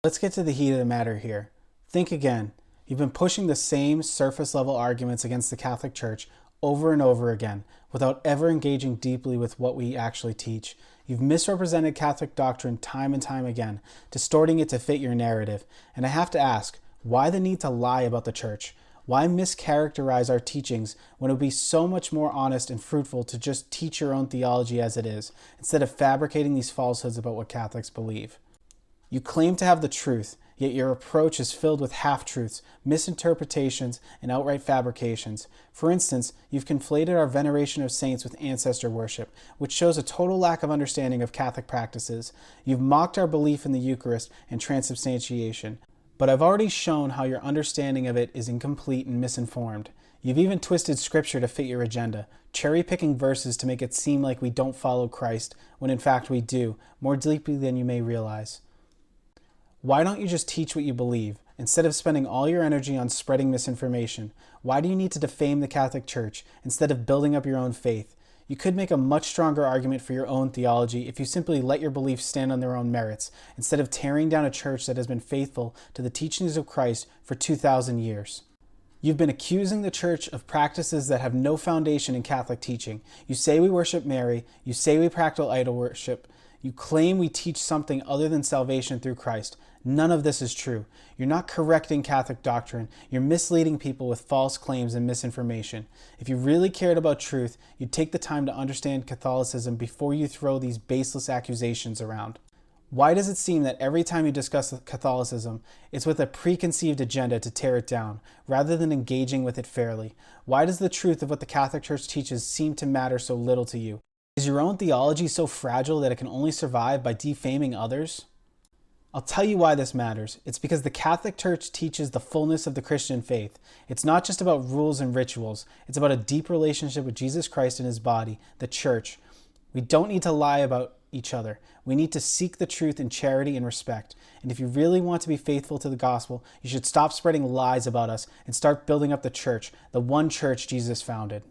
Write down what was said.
Let's get to the heat of the matter here. Think again. You've been pushing the same surface level arguments against the Catholic Church over and over again without ever engaging deeply with what we actually teach. You've misrepresented Catholic doctrine time and time again, distorting it to fit your narrative. And I have to ask, why the need to lie about the Church? Why mischaracterize our teachings when it would be so much more honest and fruitful to just teach your own theology as it is, instead of fabricating these falsehoods about what Catholics believe? You claim to have the truth, yet your approach is filled with half-truths, misinterpretations, and outright fabrications. For instance, you've conflated our veneration of saints with ancestor worship, which shows a total lack of understanding of Catholic practices. You've mocked our belief in the Eucharist and transubstantiation. But I've already shown how your understanding of it is incomplete and misinformed. You've even twisted scripture to fit your agenda, cherry-picking verses to make it seem like we don't follow Christ, when in fact we do, more deeply than you may realize. Why don't you just teach what you believe, instead of spending all your energy on spreading misinformation? Why do you need to defame the Catholic Church, instead of building up your own faith? You could make a much stronger argument for your own theology if you simply let your beliefs stand on their own merits, instead of tearing down a church that has been faithful to the teachings of Christ for 2,000 years. You've been accusing the Church of practices that have no foundation in Catholic teaching. You say we worship Mary, you say we practice idol worship, you claim we teach something other than salvation through Christ. None of this is true. You're not correcting Catholic doctrine. You're misleading people with false claims and misinformation. If you really cared about truth, you'd take the time to understand Catholicism before you throw these baseless accusations around. Why does it seem that every time you discuss Catholicism, it's with a preconceived agenda to tear it down, rather than engaging with it fairly? Why does the truth of what the Catholic Church teaches seem to matter so little to you? Is your own theology so fragile that it can only survive by defaming others? I'll tell you why this matters. It's because the Catholic Church teaches the fullness of the Christian faith. It's not just about rules and rituals. It's about a deep relationship with Jesus Christ and his body, the Church. We don't need to lie about each other. We need to seek the truth in charity and respect. And if you really want to be faithful to the gospel, you should stop spreading lies about us and start building up the Church, the one Church Jesus founded.